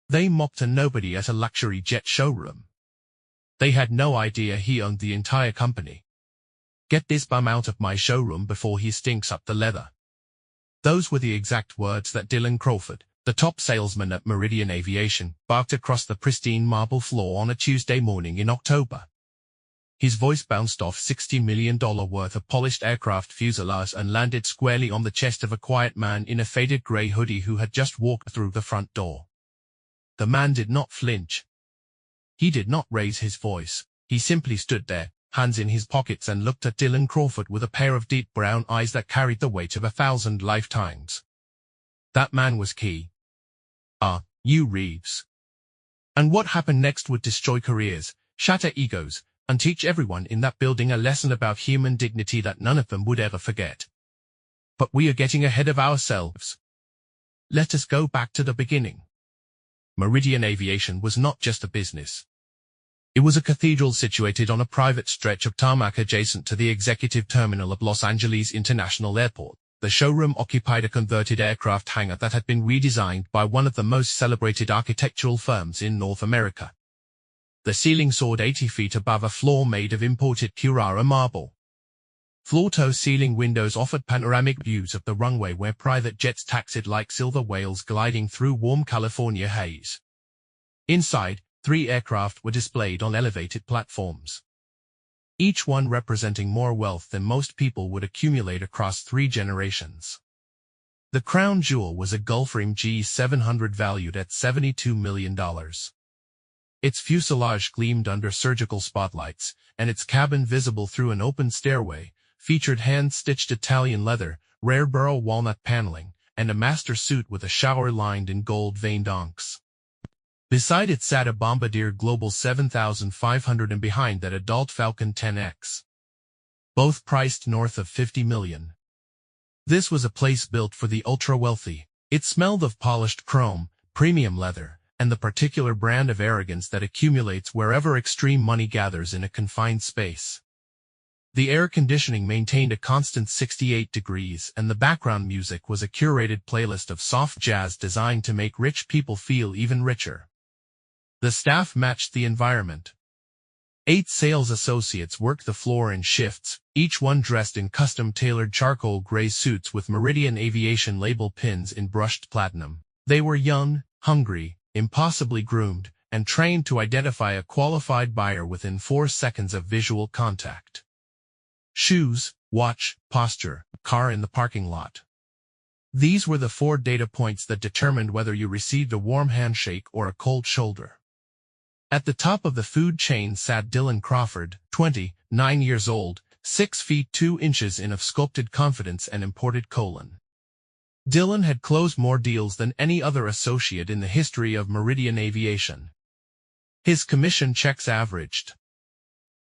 They mocked a nobody at a luxury jet showroom. They had no idea he owned the entire company. "Get this bum out of my showroom before he stinks up the leather." Those were the exact words that Dylan Crawford, the top salesman at Meridian Aviation, barked across the pristine marble floor on a Tuesday morning in October. His voice bounced off $60 million worth of polished aircraft fuselage and landed squarely on the chest of a quiet man in a faded gray hoodie who had just walked through the front door. The man did not flinch. He did not raise his voice. He simply stood there, hands in his pockets, and looked at Dylan Crawford with a pair of deep brown eyes that carried the weight of 1,000 lifetimes. That man was Keanu Reeves. And what happened next would destroy careers, shatter egos, and teach everyone in that building a lesson about human dignity that none of them would ever forget. But we are getting ahead of ourselves. Let us go back to the beginning. Meridian Aviation was not just a business. It was a cathedral situated on a private stretch of tarmac adjacent to the executive terminal of Los Angeles International Airport. The showroom occupied a converted aircraft hangar that had been redesigned by one of the most celebrated architectural firms in North America. The ceiling soared 80 feet above a floor made of imported Carrara marble. Floor-to-ceiling windows offered panoramic views of the runway where private jets taxied like silver whales gliding through warm California haze. Inside, 3 aircraft were displayed on elevated platforms, each one representing more wealth than most people would accumulate across 3 generations. The crown jewel was a Gulfstream G700 valued at $72 million. Its fuselage gleamed under surgical spotlights, and its cabin, visible through an open stairway, featured hand-stitched Italian leather, rare burl walnut paneling, and a master suite with a shower lined in gold-veined onks. Beside it sat a Bombardier Global 7500 and behind that adult Falcon 10X. Both priced north of $50 million. This was a place built for the ultra-wealthy. It smelled of polished chrome, premium leather, and the particular brand of arrogance that accumulates wherever extreme money gathers in a confined space. The air conditioning maintained a constant 68 degrees, and the background music was a curated playlist of soft jazz designed to make rich people feel even richer. The staff matched the environment. 8 sales associates worked the floor in shifts, each one dressed in custom-tailored charcoal gray suits with Meridian Aviation label pins in brushed platinum. They were young, hungry, impossibly groomed, and trained to identify a qualified buyer within 4 seconds of visual contact. Shoes, watch, posture, car in the parking lot. These were the 4 data points that determined whether you received a warm handshake or a cold shoulder. At the top of the food chain sat Dylan Crawford, 29 years old, 6 feet 2 inches in of sculpted confidence and imported colon. Dylan had closed more deals than any other associate in the history of Meridian Aviation. His commission checks averaged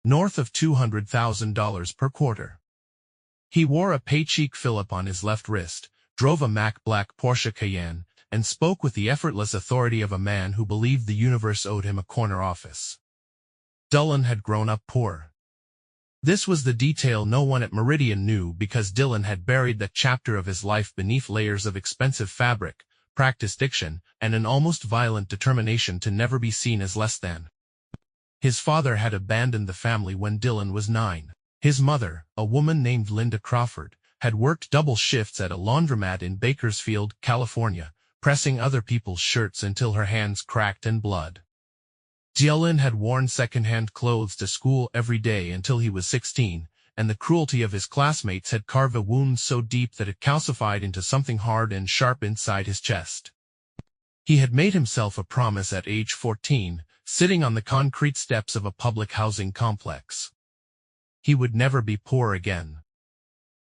north of $200,000 per quarter. He wore a paycheck Phillip on his left wrist, drove a Mac Black Porsche Cayenne, and spoke with the effortless authority of a man who believed the universe owed him a corner office. Dylan had grown up poor. This was the detail no one at Meridian knew because Dylan had buried that chapter of his life beneath layers of expensive fabric, practiced diction, and an almost violent determination to never be seen as less than. His father had abandoned the family when Dylan was 9. His mother, a woman named Linda Crawford, had worked double shifts at a laundromat in Bakersfield, California, pressing other people's shirts until her hands cracked and blood. Dylan had worn second-hand clothes to school every day until he was 16, and the cruelty of his classmates had carved a wound so deep that it calcified into something hard and sharp inside his chest. He had made himself a promise at age 14, sitting on the concrete steps of a public housing complex. He would never be poor again.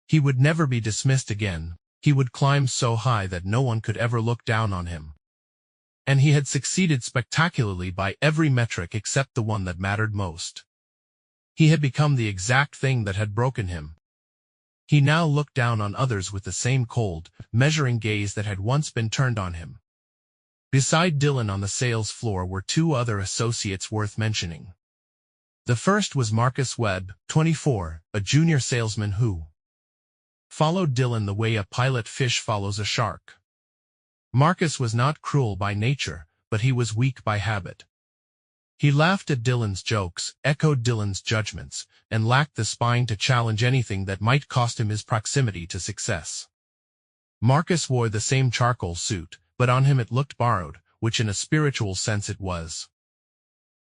He would never be dismissed again. He would climb so high that no one could ever look down on him. And he had succeeded spectacularly by every metric except the one that mattered most. He had become the exact thing that had broken him. He now looked down on others with the same cold, measuring gaze that had once been turned on him. Beside Dylan on the sales floor were 2 other associates worth mentioning. The first was Marcus Webb, 24, a junior salesman who followed Dylan the way a pilot fish follows a shark. Marcus was not cruel by nature, but he was weak by habit. He laughed at Dylan's jokes, echoed Dylan's judgments, and lacked the spine to challenge anything that might cost him his proximity to success. Marcus wore the same charcoal suit, but on him it looked borrowed, which in a spiritual sense it was.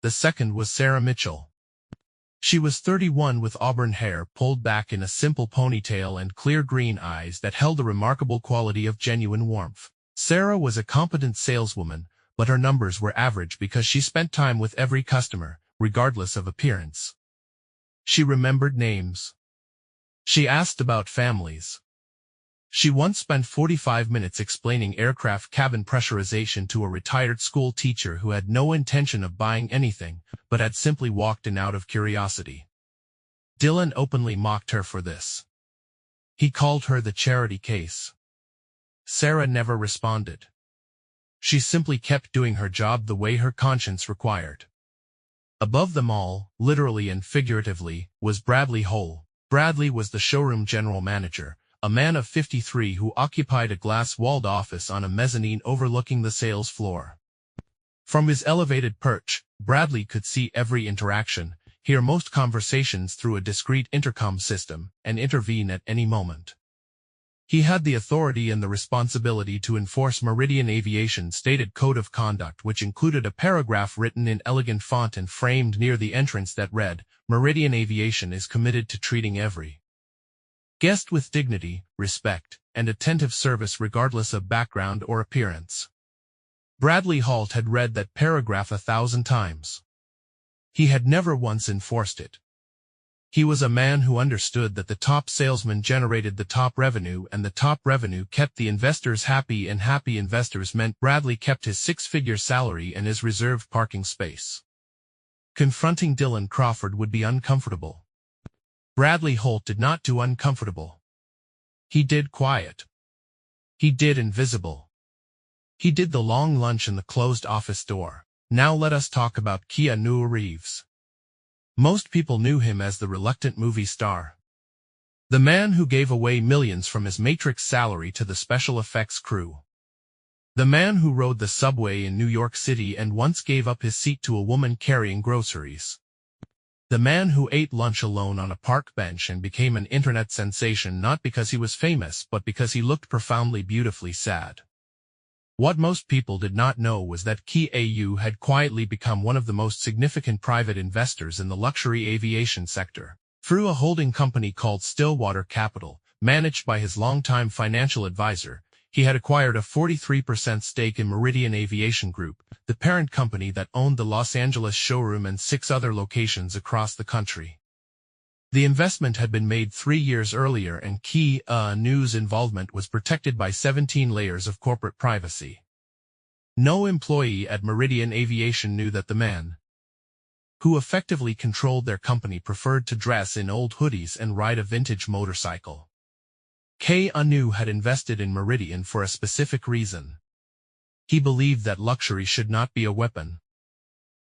The second was Sarah Mitchell. She was 31 with auburn hair pulled back in a simple ponytail and clear green eyes that held a remarkable quality of genuine warmth. Sarah was a competent saleswoman, but her numbers were average because she spent time with every customer, regardless of appearance. She remembered names. She asked about families. She once spent 45 minutes explaining aircraft cabin pressurization to a retired school teacher who had no intention of buying anything, but had simply walked in out of curiosity. Dylan openly mocked her for this. He called her the charity case. Sarah never responded. She simply kept doing her job the way her conscience required. Above them all, literally and figuratively, was Bradley Hull. Bradley was the showroom general manager, a man of 53 who occupied a glass-walled office on a mezzanine overlooking the sales floor. From his elevated perch, Bradley could see every interaction, hear most conversations through a discreet intercom system, and intervene at any moment. He had the authority and the responsibility to enforce Meridian Aviation's stated code of conduct, which included a paragraph written in elegant font and framed near the entrance that read, "Meridian Aviation is committed to treating every guest with dignity, respect, and attentive service regardless of background or appearance." Bradley Halt had read that paragraph 1,000 times. He had never once enforced it. He was a man who understood that the top salesman generated the top revenue and the top revenue kept the investors happy, and happy investors meant Bradley kept his 6-figure salary and his reserved parking space. Confronting Dylan Crawford would be uncomfortable. Bradley Holt did not do uncomfortable. He did quiet. He did invisible. He did the long lunch in the closed office door. Now let us talk about Keanu Reeves. Most people knew him as the reluctant movie star. The man who gave away millions from his Matrix salary to the special effects crew. The man who rode the subway in New York City and once gave up his seat to a woman carrying groceries. The man who ate lunch alone on a park bench and became an internet sensation not because he was famous but because he looked profoundly beautifully sad. What most people did not know was that Keanu had quietly become one of the most significant private investors in the luxury aviation sector. Through a holding company called Stillwater Capital, managed by his longtime financial advisor, he had acquired a 43% stake in Meridian Aviation Group, the parent company that owned the Los Angeles showroom and 6 other locations across the country. The investment had been made 3 years earlier, and Keanu's involvement was protected by 17 layers of corporate privacy. No employee at Meridian Aviation knew that the man who effectively controlled their company preferred to dress in old hoodies and ride a vintage motorcycle. Keanu had invested in Meridian for a specific reason. He believed that luxury should not be a weapon.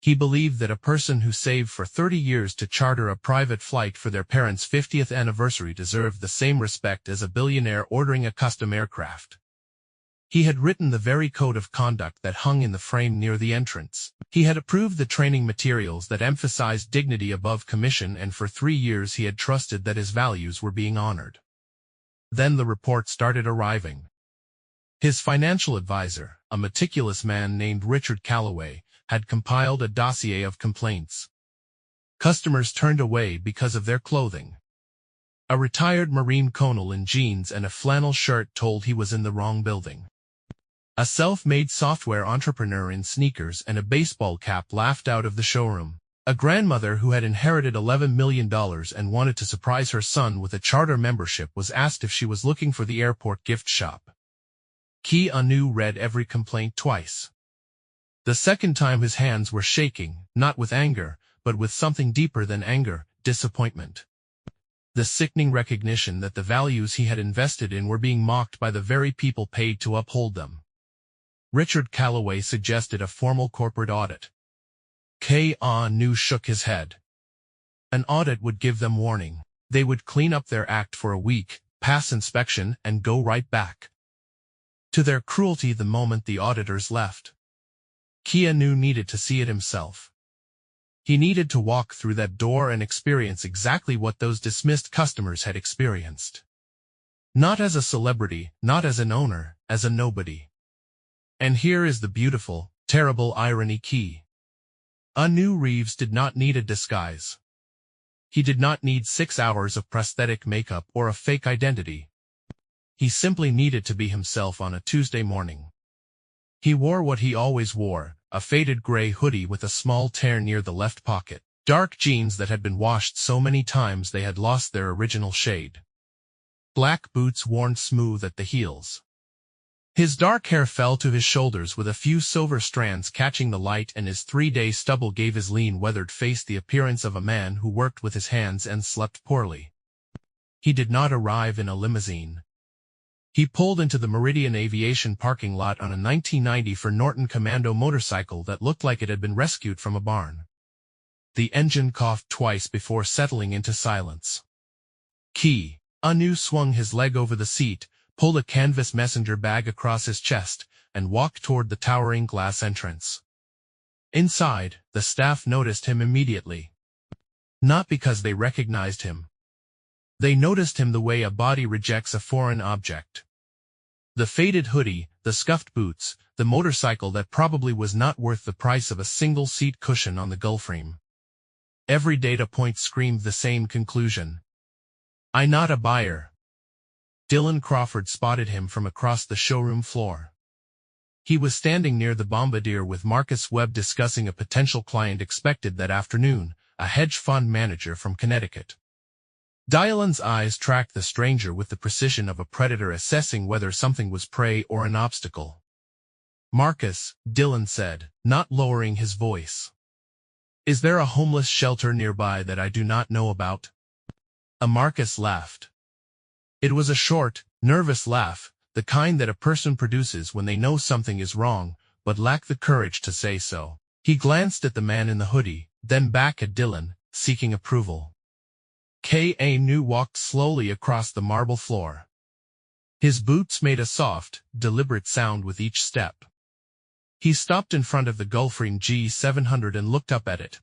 He believed that a person who saved for 30 years to charter a private flight for their parents' 50th anniversary deserved the same respect as a billionaire ordering a custom aircraft. He had written the very code of conduct that hung in the frame near the entrance. He had approved the training materials that emphasized dignity above commission, and for 3 years he had trusted that his values were being honored. Then the reports started arriving. His financial advisor, a meticulous man named Richard Calloway, had compiled a dossier of complaints. Customers turned away because of their clothing. A retired Marine colonel in jeans and a flannel shirt told he was in the wrong building. A self-made software entrepreneur in sneakers and a baseball cap laughed out of the showroom. A grandmother who had inherited $11 million and wanted to surprise her son with a charter membership was asked if she was looking for the airport gift shop. Keanu read every complaint twice. The second time his hands were shaking, not with anger, but with something deeper than anger, disappointment. The sickening recognition that the values he had invested in were being mocked by the very people paid to uphold them. Richard Calloway suggested a formal corporate audit. Keanu shook his head. An audit would give them warning. They would clean up their act for a week, pass inspection, and go right back to their cruelty the moment the auditors left. Keanu needed to see it himself. He needed to walk through that door and experience exactly what those dismissed customers had experienced. Not as a celebrity, not as an owner, as a nobody. And here is the beautiful, terrible irony key. Keanu Reeves did not need a disguise. He did not need 6 hours of prosthetic makeup or a fake identity. He simply needed to be himself on a Tuesday morning. He wore what he always wore, a faded gray hoodie with a small tear near the left pocket, dark jeans that had been washed so many times they had lost their original shade, black boots worn smooth at the heels. His dark hair fell to his shoulders with a few silver strands catching the light, and his 3-day stubble gave his lean, weathered face the appearance of a man who worked with his hands and slept poorly. He did not arrive in a limousine. He pulled into the Meridian Aviation parking lot on a 1990 Ford Norton Commando motorcycle that looked like it had been rescued from a barn. The engine coughed twice before settling into silence. Keanu swung his leg over the seat, pulled a canvas messenger bag across his chest, and walked toward the towering glass entrance. Inside, the staff noticed him immediately. Not because they recognized him. They noticed him the way a body rejects a foreign object. The faded hoodie, the scuffed boots, the motorcycle that probably was not worth the price of a single seat cushion on the gullframe. Every data point screamed the same conclusion. I'm not a buyer. Dylan Crawford spotted him from across the showroom floor. He was standing near the Bombardier with Marcus Webb discussing a potential client expected that afternoon, a hedge fund manager from Connecticut. Dylan's eyes tracked the stranger with the precision of a predator assessing whether something was prey or an obstacle. Marcus, Dylan said, not lowering his voice. Is there a homeless shelter nearby that I do not know about? Marcus laughed. It was a short, nervous laugh, the kind that a person produces when they know something is wrong, but lack the courage to say so. He glanced at the man in the hoodie, then back at Dylan, seeking approval. Keanu walked slowly across the marble floor. His boots made a soft, deliberate sound with each step. He stopped in front of the Gulfstream G700 and looked up at it.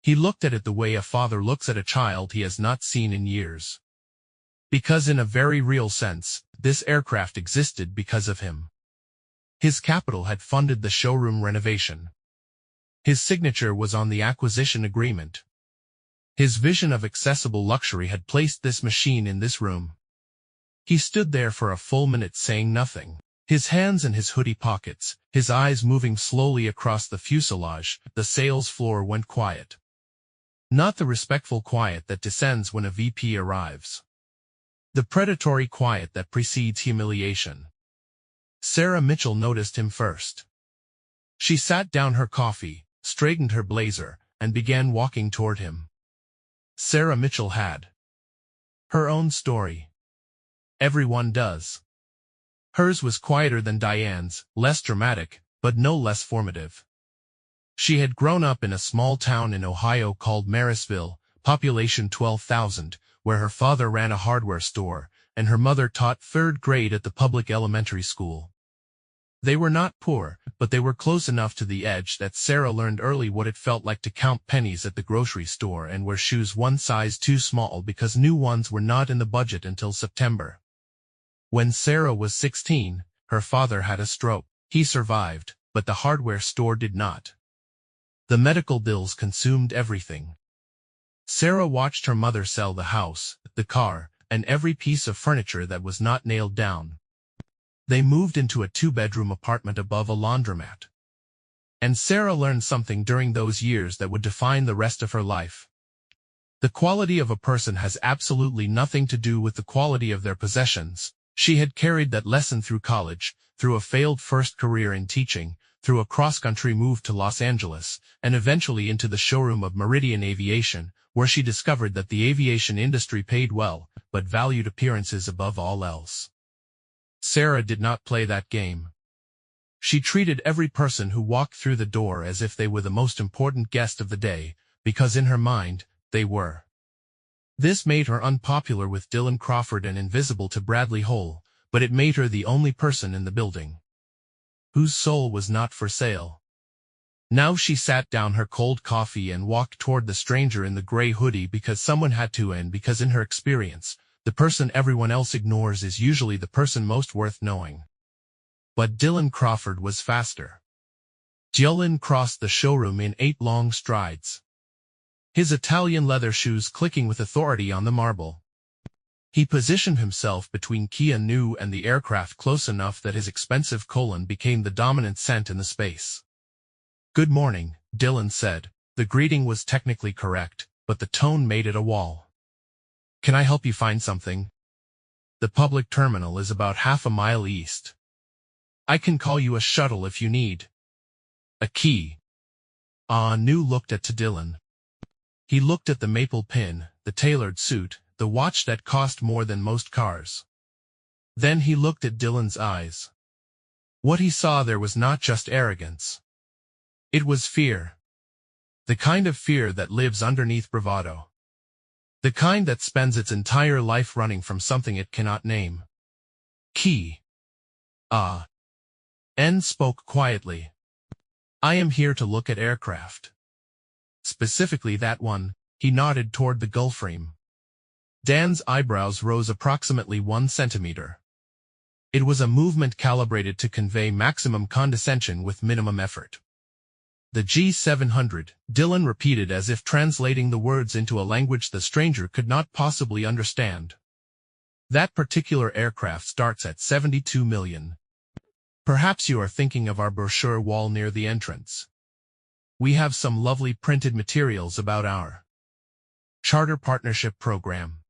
He looked at it the way a father looks at a child he has not seen in years. Because in a very real sense, this aircraft existed because of him. His capital had funded the showroom renovation. His signature was on the acquisition agreement. His vision of accessible luxury had placed this machine in this room. He stood there for a full minute saying nothing, his hands in his hoodie pockets, his eyes moving slowly across the fuselage. The sales floor went quiet. Not the respectful quiet that descends when a VP arrives. The predatory quiet that precedes humiliation. Sarah Mitchell noticed him first. She sat down her coffee, straightened her blazer, and began walking toward him. Sarah Mitchell had her own story. Everyone does. Hers was quieter than Diane's, less dramatic, but no less formative. She had grown up in a small town in Ohio called Marysville, population 12,000, where her father ran a hardware store, and her mother taught 3rd grade at the public elementary school. They were not poor, but they were close enough to the edge that Sarah learned early what it felt like to count pennies at the grocery store and wear shoes one size too small because new ones were not in the budget until September. When Sarah was 16, her father had a stroke. He survived, but the hardware store did not. The medical bills consumed everything. Sarah watched her mother sell the house, the car, and every piece of furniture that was not nailed down. They moved into a 2-bedroom apartment above a laundromat. And Sarah learned something during those years that would define the rest of her life. The quality of a person has absolutely nothing to do with the quality of their possessions. She had carried that lesson through college, through a failed first career in teaching, through a cross-country move to Los Angeles, and eventually into the showroom of Meridian Aviation, where she discovered that the aviation industry paid well, but valued appearances above all else. Sarah did not play that game. She treated every person who walked through the door as if they were the most important guest of the day, because in her mind, they were. This made her unpopular with Dylan Crawford and invisible to Bradley Hole, but it made her the only person in the building whose soul was not for sale. Now she sat down her cold coffee and walked toward the stranger in the gray hoodie because someone had to, and because in her experience, the person everyone else ignores is usually the person most worth knowing. But Dylan Crawford was faster. Dylan crossed the showroom in 8 long strides, his Italian leather shoes clicking with authority on the marble. He positioned himself between Keanu and the aircraft close enough that his expensive cologne became the dominant scent in the space. "Good morning," Dylan said. The greeting was technically correct, but the tone made it a wall. "Can I help you find something? The public terminal is about half a mile east. I can call you a shuttle if you need a key." New looked at Dylan. He looked at the maple pin, the tailored suit, the watch that cost more than most cars. Then he looked at Dylan's eyes. What he saw there was not just arrogance. It was fear. The kind of fear that lives underneath bravado. The kind that spends its entire life running from something it cannot name. "Key." N spoke quietly. "I am here to look at aircraft. Specifically that one." He nodded toward the Gulfstream. Dan's eyebrows rose approximately 1 centimeter. It was a movement calibrated to convey maximum condescension with minimum effort. "The G700, Dylan repeated as if translating the words into a language the stranger could not possibly understand. "That particular aircraft starts at 72 million. Perhaps you are thinking of our brochure wall near the entrance. We have some lovely printed materials about our charter partnership program.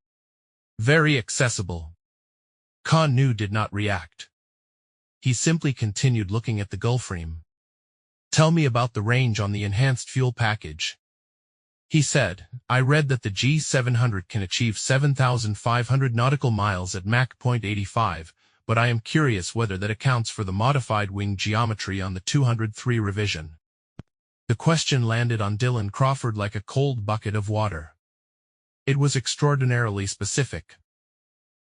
Very accessible." Keanu did not react. He simply continued looking at the Gulfstream. "Tell me about the range on the enhanced fuel package," he said. "I read that the G700 can achieve 7,500 nautical miles at Mach .85, but I am curious whether that accounts for the modified wing geometry on the 203 revision." The question landed on Dylan Crawford like a cold bucket of water. It was extraordinarily specific.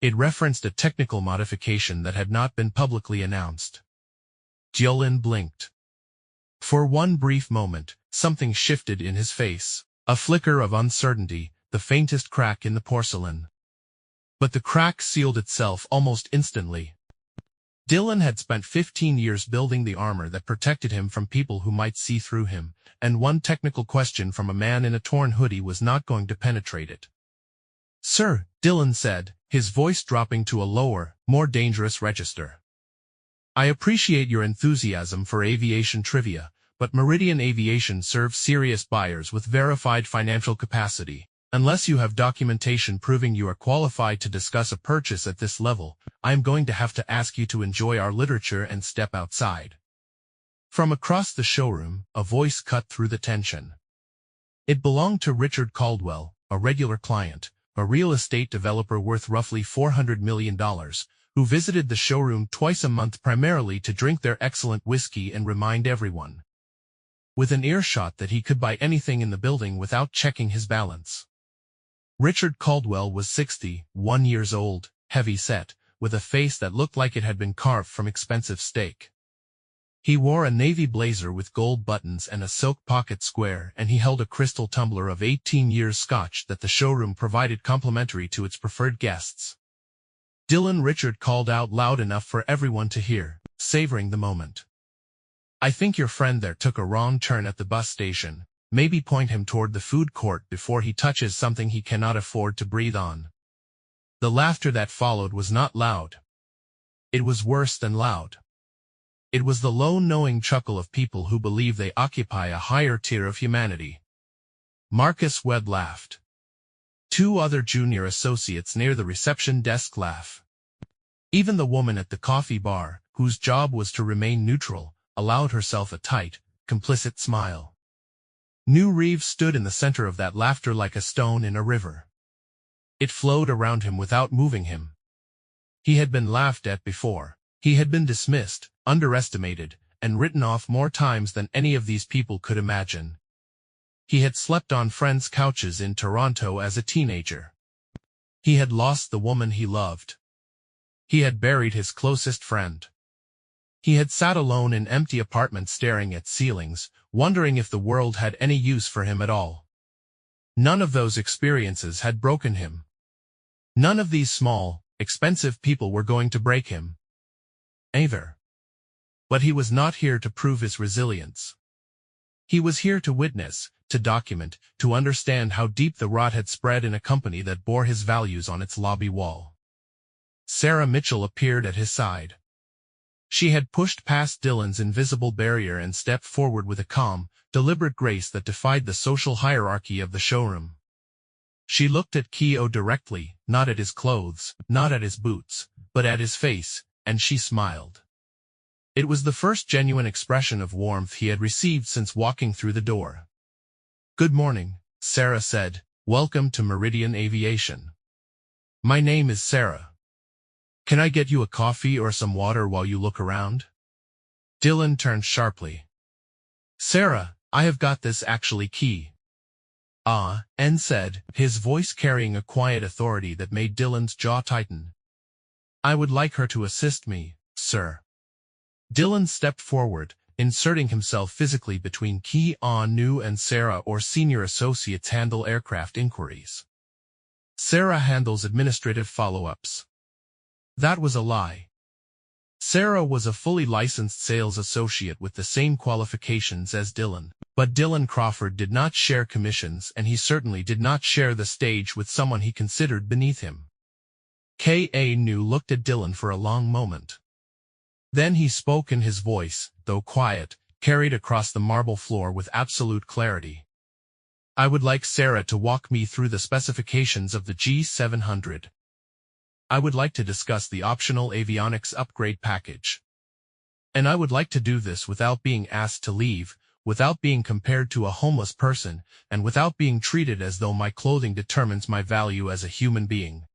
It referenced a technical modification that had not been publicly announced. Dylan blinked. For one brief moment, something shifted in his face. A flicker of uncertainty, the faintest crack in the porcelain. But the crack sealed itself almost instantly. Dylan had spent 15 years building the armor that protected him from people who might see through him, and one technical question from a man in a torn hoodie was not going to penetrate it. "Sir," Dylan said, his voice dropping to a lower, more dangerous register. "I appreciate your enthusiasm for aviation trivia, but Meridian Aviation serves serious buyers with verified financial capacity. Unless you have documentation proving you are qualified to discuss a purchase at this level, I am going to have to ask you to enjoy our literature and step outside." From across the showroom, a voice cut through the tension. It belonged to Richard Caldwell, a regular client, a real estate developer worth roughly $400 million, who visited the showroom twice a month primarily to drink their excellent whiskey and remind everyone, with an earshot, that he could buy anything in the building without checking his balance. Richard Caldwell was 61 years old, heavy-set, with a face that looked like it had been carved from expensive steak. He wore a navy blazer with gold buttons and a silk pocket square, and he held a crystal tumbler of 18 years scotch that the showroom provided complimentary to its preferred guests. Dylan Richard called out loud enough for everyone to hear, savoring the moment. "I think your friend there took a wrong turn at the bus station. Maybe point him toward the food court before he touches something he cannot afford to breathe on." The laughter that followed was not loud. It was worse than loud. It was the low, knowing chuckle of people who believe they occupy a higher tier of humanity. Marcus Webb laughed. 2 other junior associates near the reception desk laughed. Even the woman at the coffee bar, whose job was to remain neutral, allowed herself a tight, complicit smile. Keanu Reeves stood in the center of that laughter like a stone in a river. It flowed around him without moving him. He had been laughed at before. He had been dismissed, underestimated, and written off more times than any of these people could imagine. He had slept on friends' couches in Toronto as a teenager. He had lost the woman he loved. He had buried his closest friend. He had sat alone in empty apartments staring at ceilings, wondering if the world had any use for him at all. None of those experiences had broken him. None of these small, expensive people were going to break him. Either. But he was not here to prove his resilience. He was here to witness, to document, to understand how deep the rot had spread in a company that bore his values on its lobby wall. Sarah Mitchell appeared at his side. She had pushed past Dylan's invisible barrier and stepped forward with a calm, deliberate grace that defied the social hierarchy of the showroom. She looked at Keanu directly, not at his clothes, not at his boots, but at his face, and she smiled. It was the first genuine expression of warmth he had received since walking through the door. "Good morning," Sarah said. "Welcome to Meridian Aviation. My name is Sarah. Can I get you a coffee or some water while you look around?" Dylan turned sharply. "Sarah, I have got this actually key." And said, his voice carrying a quiet authority that made Dylan's jaw tighten. "I would like her to assist me, sir." Dylan stepped forward, inserting himself physically between Keanu and Sarah. Or senior associates handle aircraft inquiries. Sarah handles administrative follow-ups. That was a lie. Sarah was a fully licensed sales associate with the same qualifications as Dylan, but Dylan Crawford did not share commissions, and he certainly did not share the stage with someone he considered beneath him. Keanu looked at Dylan for a long moment. Then he spoke, and his voice, though quiet, carried across the marble floor with absolute clarity. "I would like Sarah to walk me through the specifications of the G700. I would like to discuss the optional avionics upgrade package. And I would like to do this without being asked to leave, without being compared to a homeless person, and without being treated as though my clothing determines my value as a human being."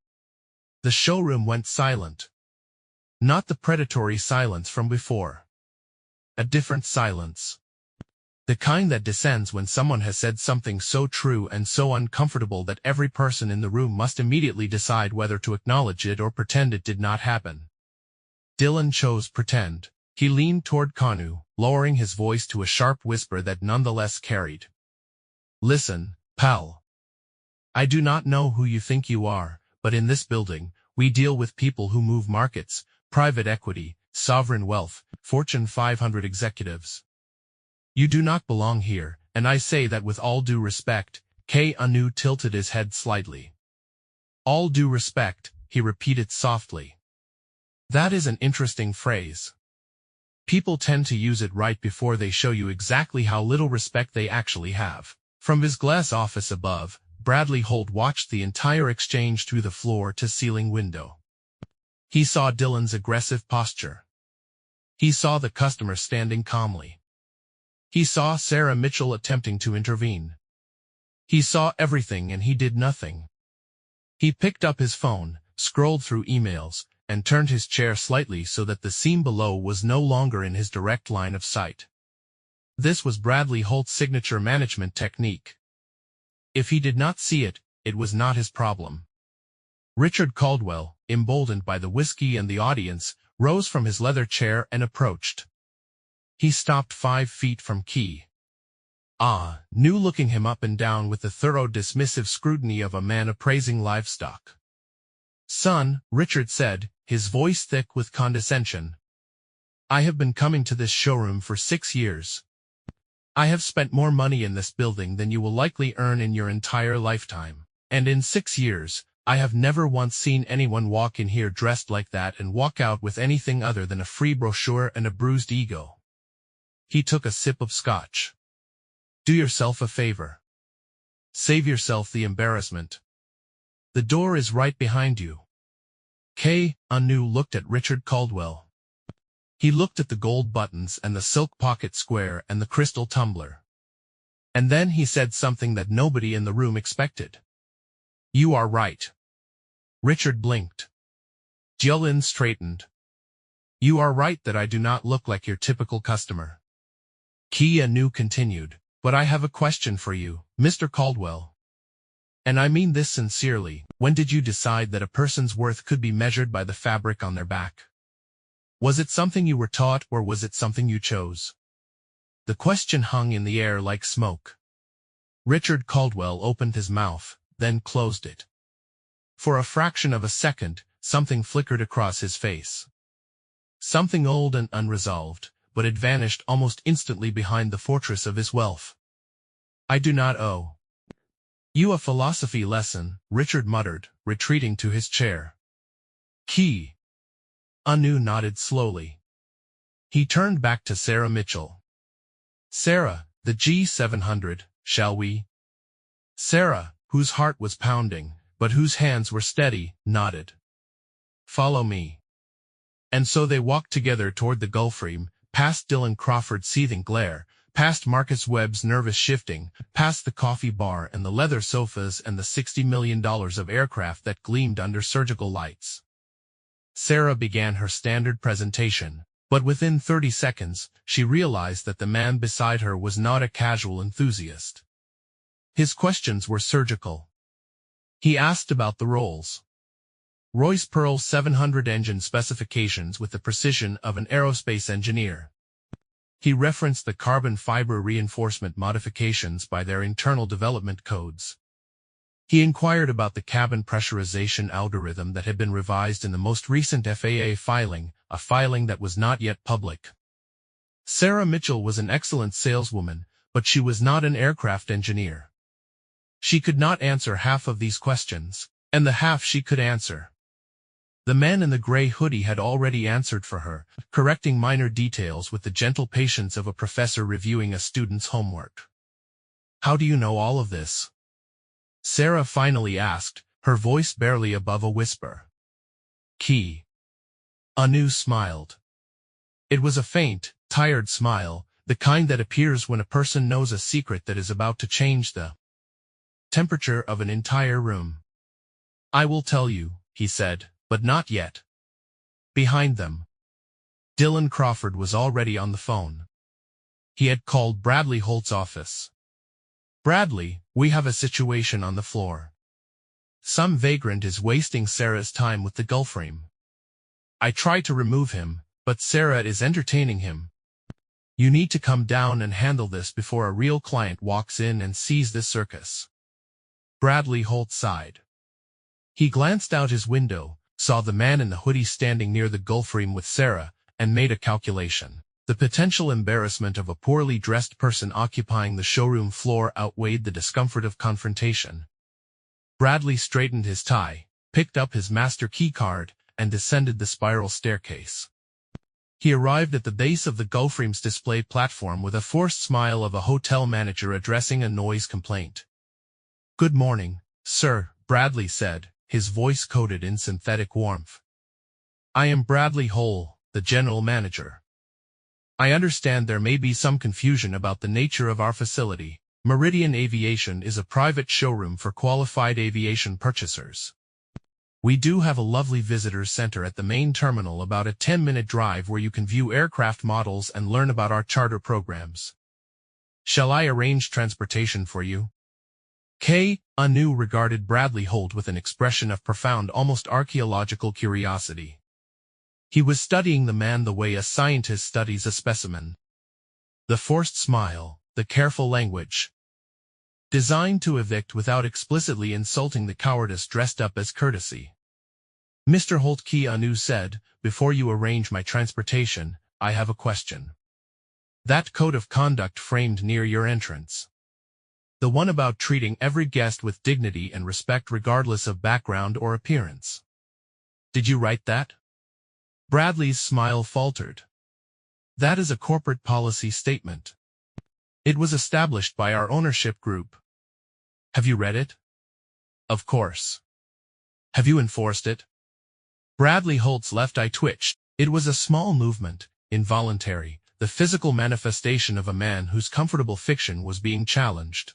The showroom went silent. Not the predatory silence from before. A different silence. The kind that descends when someone has said something so true and so uncomfortable that every person in the room must immediately decide whether to acknowledge it or pretend it did not happen. Dylan chose pretend. He leaned toward Keanu, lowering his voice to a sharp whisper that nonetheless carried. "Listen, pal. I do not know who you think you are, but in this building, we deal with people who move markets, private equity, sovereign wealth, Fortune 500 executives. You do not belong here, and I say that with all due respect." Keanu tilted his head slightly. "All due respect," he repeated softly. That is an interesting phrase. People tend to use it right before they show you exactly how little respect they actually have. From his glass office above, Bradley Holt watched the entire exchange through the floor-to-ceiling window. He saw Dylan's aggressive posture. He saw the customer standing calmly. He saw Sarah Mitchell attempting to intervene. He saw everything, and he did nothing. He picked up his phone, scrolled through emails, and turned his chair slightly so that the scene below was no longer in his direct line of sight. This was Bradley Holt's signature management technique. If he did not see it, it was not his problem. Richard Caldwell, emboldened by the whiskey and the audience, rose from his leather chair and approached. He stopped 5 feet from Keanu, looking him up and down with the thorough dismissive scrutiny of a man appraising livestock. "Son," Richard said, his voice thick with condescension. "I have been coming to this showroom for 6 years. I have spent more money in this building than you will likely earn in your entire lifetime. And in 6 years, I have never once seen anyone walk in here dressed like that and walk out with anything other than a free brochure and a bruised ego." He took a sip of scotch. "Do yourself a favor. Save yourself the embarrassment. The door is right behind you." Keanu looked at Richard Caldwell. He looked at the gold buttons and the silk pocket square and the crystal tumbler. And then he said something that nobody in the room expected. "You are right." Richard blinked. Dylan straightened. "You are right that I do not look like your typical customer." Keanu continued, "But I have a question for you, Mr. Caldwell. And I mean this sincerely. When did you decide that a person's worth could be measured by the fabric on their back? Was it something you were taught, or was it something you chose?" The question hung in the air like smoke. Richard Caldwell opened his mouth, then closed it. For a fraction of a second, something flickered across his face. Something old and unresolved, but it vanished almost instantly behind the fortress of his wealth. I do not owe you a philosophy lesson, Richard muttered, retreating to his chair. Keanu nodded slowly. He turned back to Sarah Mitchell. Sarah, the G700, shall we? Sarah, whose heart was pounding, but whose hands were steady, nodded. Follow me. And so they walked together toward the Gulfstream, past Dylan Crawford's seething glare, past Marcus Webb's nervous shifting, past the coffee bar and the leather sofas and the $60 million of aircraft that gleamed under surgical lights. Sarah began her standard presentation, but within 30 seconds, she realized that the man beside her was not a casual enthusiast. His questions were surgical. He asked about the Rolls Royce Pearl 700 engine specifications with the precision of an aerospace engineer. He referenced the carbon fiber reinforcement modifications by their internal development codes. He inquired about the cabin pressurization algorithm that had been revised in the most recent FAA filing, a filing that was not yet public. Sarah Mitchell was an excellent saleswoman, but she was not an aircraft engineer. She could not answer half of these questions, and the half she could answer. The man in the gray hoodie had already answered for her, correcting minor details with the gentle patience of a professor reviewing a student's homework. How do you know all of this? Sarah finally asked, her voice barely above a whisper. Keanu smiled. It was a faint, tired smile, the kind that appears when a person knows a secret that is about to change the temperature of an entire room. I will tell you, he said, but not yet. Behind them, Dylan Crawford was already on the phone. He had called Bradley Holt's office. Bradley, we have a situation on the floor. Some vagrant is wasting Sarah's time with the Gulfstream. I tried to remove him, but Sarah is entertaining him. You need to come down and handle this before a real client walks in and sees this circus. Bradley Holt sighed. He glanced out his window, saw the man in the hoodie standing near the Gulfstream with Sarah, and made a calculation. The potential embarrassment of a poorly dressed person occupying the showroom floor outweighed the discomfort of confrontation. Bradley straightened his tie, picked up his master key card, and descended the spiral staircase. He arrived at the base of the Gulfstream's display platform with a forced smile of a hotel manager addressing a noise complaint. Good morning, sir, Bradley said, his voice coated in synthetic warmth. I am Bradley Hole, the general manager. I understand there may be some confusion about the nature of our facility. Meridian Aviation is a private showroom for qualified aviation purchasers. We do have a lovely visitor center at the main terminal about a 10-minute drive where you can view aircraft models and learn about our charter programs. Shall I arrange transportation for you? Keanu regarded Bradley Holt with an expression of profound, almost archaeological curiosity. He was studying the man the way a scientist studies a specimen. The forced smile, the careful language. Designed to evict without explicitly insulting the cowardice dressed up as courtesy. Mr. Holt, Keanu said, before you arrange my transportation, I have a question. That code of conduct framed near your entrance. The one about treating every guest with dignity and respect regardless of background or appearance. Did you write that? Bradley's smile faltered. That is a corporate policy statement. It was established by our ownership group. Have you read it? Of course. Have you enforced it? Bradley Holt's left eye twitched. It was a small movement, involuntary, the physical manifestation of a man whose comfortable fiction was being challenged.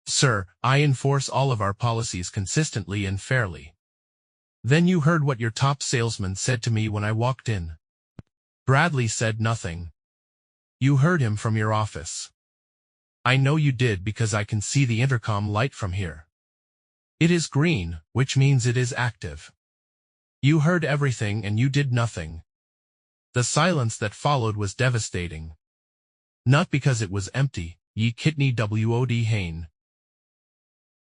Sir, I enforce all of our policies consistently and fairly. Then you heard what your top salesman said to me when I walked in. Bradley said nothing. You heard him from your office. I know you did because I can see the intercom light from here. It is green, which means it is active. You heard everything and you did nothing. The silence that followed was devastating. Not because it was empty, ye kidney wod Hain.